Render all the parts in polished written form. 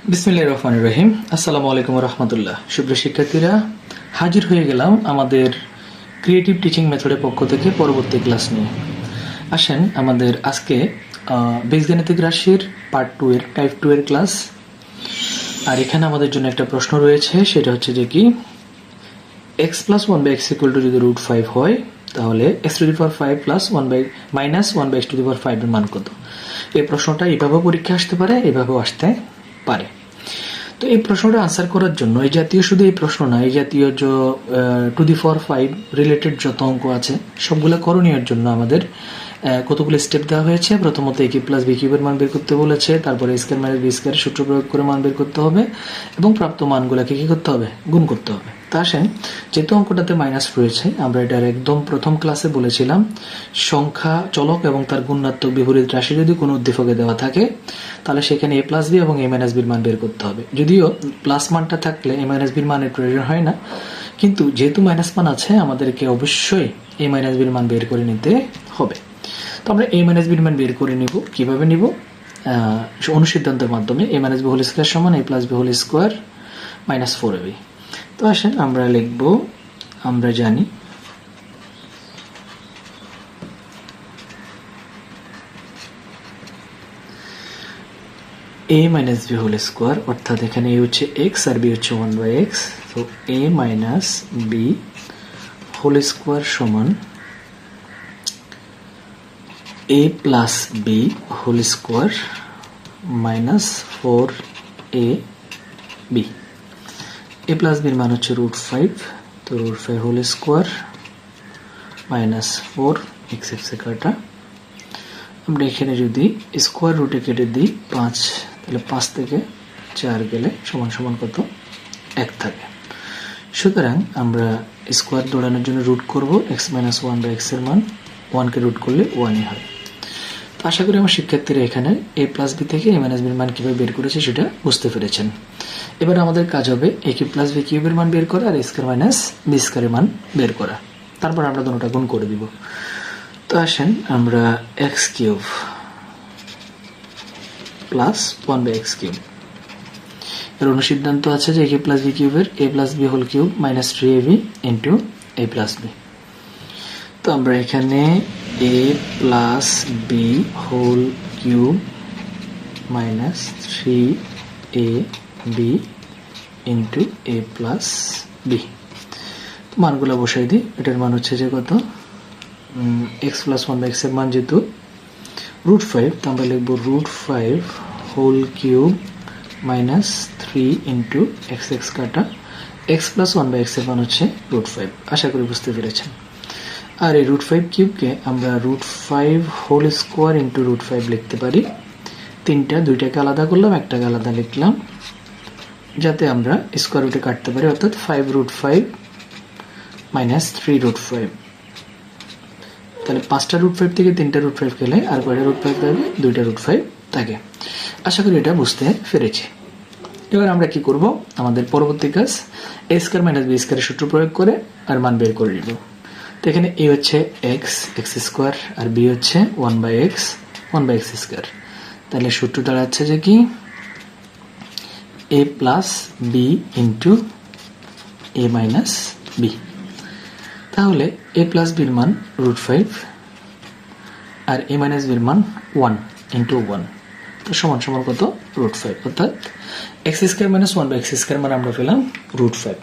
বিসমিল্লাহির রহমানির রহিম। আসসালামু আলাইকুম রহমতুল্লাহ। সুপ্রিয় শিক্ষার্থীরা, হাজির হয়ে গেলাম আমাদের ক্রিয়েটিভ টিচিং মেথডের পক্ষ থেকে পরবর্তী ক্লাস নিয়ে। আসেন আমাদের আজকে বীজগাণিতিক রাশির পার্ট 2 এর টাইপ 2 এর ক্লাস। আর এখানে আমাদের জন্য একটা প্রশ্ন রয়েছে, সেটা হচ্ছে যে কি x + 1/x = যদি √5 হয়, তাহলে x⁵ প্লাস 1/(-1/x⁵) এর মান কত? এই প্রশ্নটা এইভাবেও পরীক্ষা আসতে পারে, এইভাবেও আসতে পারে। তো এই প্রশ্নটা আনসার করার জন্য এই জাতীয় শুধু এই প্রশ্ন না, এই জাতীয় যে 2^5 রিলেটেড যত অঙ্ক আছে সবগুলো করণীয়ের জন্য আমাদের কতগুলো স্টেপ দেওয়া হয়েছে। প্রথমত a³ + b³ এর মান বের করতে বলেছে, তারপরে a² - b² সূত্র প্রয়োগ করে মান বের করতে হবে এবং প্রাপ্ত মানগুলোকে কি করতে হবে? গুণ করতে হবে। তা আসেন, যেহেতু অঙ্কটাতে মাইনাস রয়েছে, আমরা এটার একদম প্রথম ক্লাসে বলেছিলাম সংখ্যা চলক এবং তার গুণাত্মক বিপরীত রাশি যদি কোনো উদ্দীপকে দেওয়া থাকে, তাহলে সেখানে a + b এবং a - b এর মান বের করতে হবে। যদিও প্লাস মানটা থাকলে a - b এর মানের প্রয়োজন হয় না, কিন্তু যেহেতু মাইনাস মান আছে, আমাদেরকে অবশ্যই a - b এর মান বের করে নিতে হবে। তো আমরা a - b এর মান বের করে নিব। কিভাবে নিব? অনুসিদ্ধান্তের মাধ্যমে। a - b² = a + b² - 4ab। তো আসেন আমরা লিখব, আমরা জানি a - b² অর্থাৎ এখানে a হচ্ছে x আর b হচ্ছে 1/x। তো a - b² সমান a + b² - 4ab। a + b এর মান হচ্ছে √5, তো √5² - 4 etc. আমরা এখানে যদি স্কোয়ার রুটে কেটে দিই 5, তাহলে 5 থেকে 4 গেলে সমান সমান কত? 1 থাকে। সুতরাং আমরা স্কোয়ার দৌড়ানোর জন্য রুট করব x - 1/x এর মান। 1কে রুট করলে 1ই হয়। তো আশা করি আমার শিক্ষার্থীরা এখানে a + b থেকে a - b এর মান কীভাবে বের করেছে সেটা বুঝতে পেরেছেন। এবার আমাদের কাজ হবে a³ + b³ এর মান বের করা আর a² - b² এর মান বের করা। তারপর আমরা দুটোটা গুণ করে দিব। তো আসেন আমরা x³ + 1/x³ এর অনুসিদ্ধান্ত আছে যে a³ + b³ এর a + b³ - 3ab * a + b। তো আমরা এখানে a + b³ - 3ab * a + b। মানগুলো বসাই দিই। এটার মান হচ্ছে যে কত? x + 1/x এর মান যেহেতু √5, তো আমরা লিখব √5³ - 3 * x কাটা x + 1/x এর মান হচ্ছে √5। আশা করি বুঝতে পেরেছেন। আর এই √5³ আমরা √5² * √5 লিখতে পারি। দুইটাকে আলাদা করলাম, একটাকে আলাদা লিখলাম, যাতে আমরা স্কোয়ার রুটে কাটতে পারি, অর্থাৎ 5√5 - 3√5। তাহলে 5টা √5 থেকে 3টা √5 গেলে আর কয়টা √5 থাকে? 2টা √5 থাকে। আশা করি এটা বুঝতে পেরেছি। এবার আমরা কি করব? আমাদের পরবর্তী কাজ a² - b² সূত্র প্রয়োগ করে আর মান বের করে নিব। তো এখানে a হচ্ছে x² আর b হচ্ছে 1/x 1/x²। তাহলে সূত্র দাঁড়াচ্ছে যে কি a + b * a - b। তাহলে a + b এর মান √5 আর a - b এর মান 1 * 1, তো সমান সমান কত? √5, অর্থাৎ x² - 1/x² মান আমরা পেলাম √5।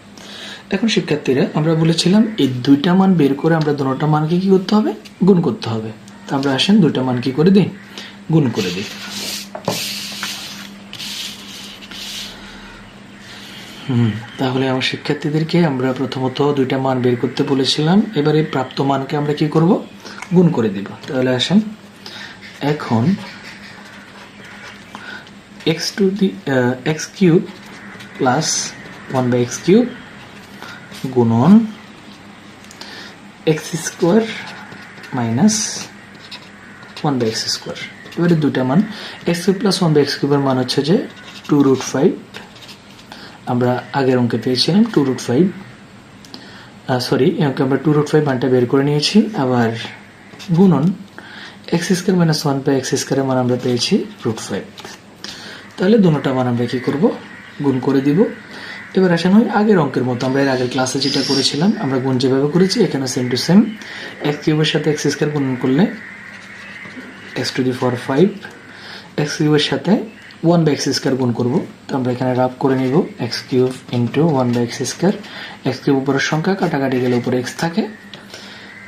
এখন শিক্ষার্থীরা, আমরা বলেছিলাম এই দুইটা মান বের করে আমরা দুটোটা মানকে কি করতে হবে? গুণ করতে হবে। তো আমরা আসেন দুইটা মান কি করে দিই? গুণ করে দিই। তাহলে আমার শিক্ষার্থীদেরকে আমরা প্রথমত দুইটা মান বের করতে বলেছিলাম। এবারে প্রাপ্ত মানকে আমরা কি করব? গুণ করে দিব। তাহলে আসেন, এখন x³ + 1/x³ গুণন x² - 1/x²। এবারে দুইটা মান x³ + 1/x³ এর মান হচ্ছে যে 2√5। আমরা আগের অঙ্কে পেয়েছিলাম 2√5, সরি, একে আমরা 2√5 মানটা বের করে নিয়েছি। আবার গুণন x² - 1/x² এর মান আমরা পেয়েছি √5। তাহলে দুটোটা মান আমরা কি করব, গুণ করে দিব। এবার আসেন হয় আগের অঙ্কের মতো, আমরা এর আগের ক্লাসে যেটা করেছিলাম, আমরা গুণ যেভাবে করেছি এখানে সেম টু সেম। এক্স কিউবের সাথে এক্স স্কোয়ার গুণ করলে x to the power 5, x কিউবের সাথে 1/x স্কোয়ার গুণ করব। তো আমরা এখানে রাফ করে নিব x cube into 1/x square. X cube উপরের সংখ্যা, কাটাকাটি গেলে উপরে এক্স থাকে।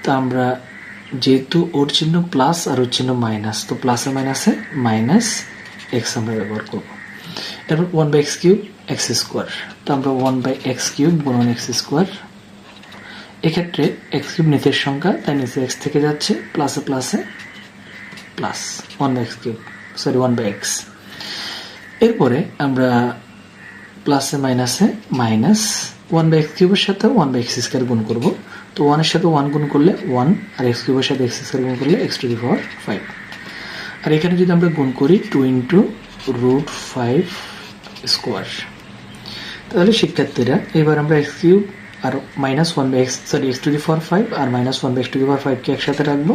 তো আমরা যেহেতু ওর চিহ্ন প্লাস আর ওর চিহ্ন মাইনাস, তো প্লাসে মাইনাসে মাইনাস এক্স আমরা ব্যবহার করব। এরপর 1/x কিউব এক্স স্কোয়ার, তো আমরা 1/x কিউব গুণন এক্স স্কোয়ার। এক্ষেত্রে এক্স কিউব নিচের সংখ্যা, তাই নিচে এক্স থেকে যাচ্ছে, প্লাসে প্লাসে plus 1/x cube, sorry 1/x। এরপরে আমরা প্লাসে মাইনাসে মাইনাস 1/x কিউবের সাথে 1/x স্কোয়ার গুণ করব। তো 1 এর সাথে 1 গুণ করলে 1, আর এক্স কিউবের সাথে এক্স স্কোয়ার গুণ করলে এক্স টু দি পাওয়ার 5। আর এখানে যদি আমরা গুণ করি 2 ইন্টু রুট 5 স্কোয়ার। তাহলে শিক্ষার্থীরা এবার আমরা এক্স কিউব আর minus 1/x, sorry X to the power 5 আর minus 1/x to the power 5 কে একসাথে রাখবো,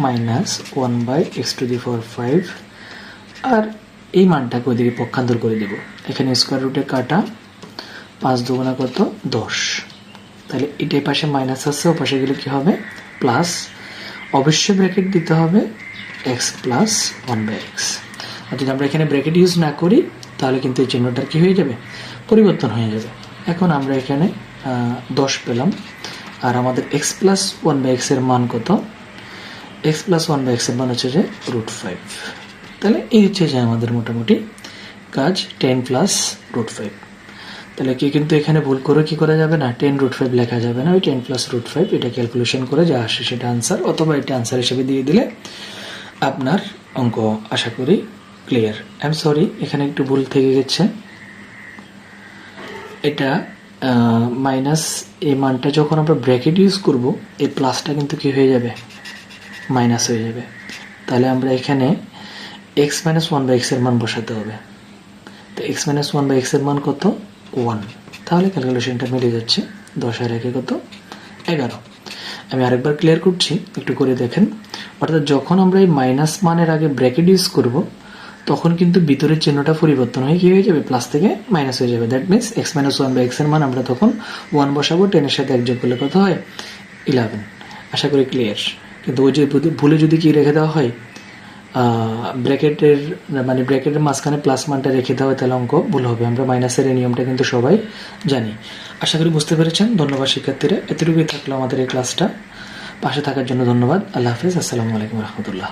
minus 1/x to the power 5। আর এই মানটাকে ওইদিকে পক্ষান্তর করে দেব। এখানে স্কোয়ার রুটে কাটা, 5 দুগুণা কত 10। তাহলে এটাই পাশে মাইনাস আছে, ও পাশে গেলে কি হবে প্লাস। অবশ্যই ব্র্যাকেট দিতে হবে x প্লাস 1/x। আর যদি আমরা এখানে ব্র্যাকেট ইউজ না করি তাহলে কিন্তু এই চিহ্নটার কি হয়ে যাবে, পরিবর্তন হয়ে যাবে। এখন আমরা এখানে 10 পেলাম, আর আমাদের x প্লাস 1/x এর মান কত, x প্লাস 1/x এর মান হচ্ছে যে রুট 5। তাহলে এই হচ্ছে যে আমাদের মোটামুটি কাজ 10 প্লাস রুট 5। তাহলে কি কিন্তু এখানে ভুল করে কি করা যাবে না, 10 রুট 5 লেখা যাবে না, ওই 10 প্লাস রুট 5 এটা ক্যালকুলেশন করে যা আসে সেটা আনসার, অথবা এটা আনসার হিসেবে দিয়ে দিলে আপনার অঙ্ক আশা করি ক্লিয়ার। আই এম সরি, এখানে একটু ভুল থেকে গেছে। এটা মাইনাস, এই মানটা যখন আমরা ব্র্যাকেট ইউজ করব এই প্লাসটা কিন্তু কি হয়ে যাবে, মাইনাস হয়ে যাবে। তাহলে আমরা এখানে x মাইনাস 1/x এর মান বসাতে হবে। তো x মাইনাস 1/x এর মান কত, 1। তাহলে ক্যালকুলেশনটা মিলে যাচ্ছে, 10 আর 1 কত 11। আমি আরেকবার ক্লিয়ার করছি, একটু করে দেখেন। অর্থাৎ যখন আমরা এই মাইনাস মানের আগে ব্র্যাকেট ইউজ করব তখন কিন্তু ভিতরের চিহ্নটা পরিবর্তন হয়ে কি হয়ে যাবে, প্লাস থেকে মাইনাস হয়ে যাবে। That means x minus 1/x এর মান আমরা তখন 1 বসাবো, 10 এর সাথে 1 যোগ করলে কত হয় 11। আশা করি ক্লিয়ার। কিন্তু ওই যে ভুলে যদি কি রেখে দেওয়া হয়, ব্র্যাকেটের মানে ব্র্যাকেটের মাঝখানে প্লাস মানটা রেখে দেওয়া হয়, তাহলে অঙ্ক ভুল হবে। আমরা মাইনাসের এই নিয়মটা কিন্তু সবাই জানি। আশা করি বুঝতে পেরেছেন। ধন্যবাদ শিক্ষার্থীরা, এতটুকুই থাকলো আমাদের এই ক্লাসটা। পাশে থাকার জন্য ধন্যবাদ। আল্লাহ হাফিজ, আসসালামু আলাইকুম রহমতুল্লাহ।